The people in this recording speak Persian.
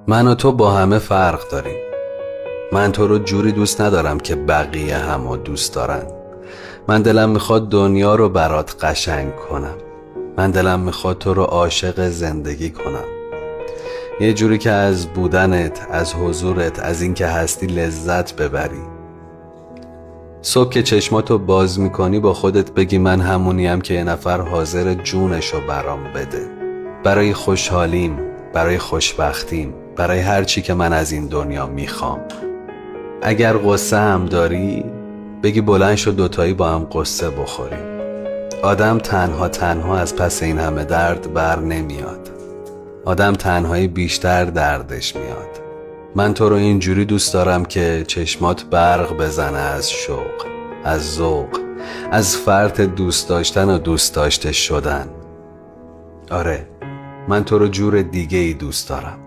من و تو با همه فرق داریم. من تو رو جوری دوست ندارم که بقیه همو دوست دارن. من دلم میخواد دنیا رو برات قشنگ کنم. من دلم میخواد تو رو عاشق زندگی کنم، یه جوری که از بودنت، از حضورت، از این که هستی لذت ببری. صبح که چشماتو باز میکنی با خودت بگی من همونیم که یه نفر حاضر جونشو برام بده، برای خوشحالیم، برای خوشبختیم، برای هر چی که من از این دنیا میخوام. اگر قصه هم داری بگی بلند شو دوتایی با هم قصه بخوریم. آدم تنها از پس این همه درد بر نمیاد. آدم تنهایی بیشتر دردش میاد. من تو رو اینجوری دوست دارم که چشمات برق بزنه از شوق، از ذوق، از فرط دوست داشتن و دوست داشته شدن. آره، من تو رو جور دیگه ای دوست دارم.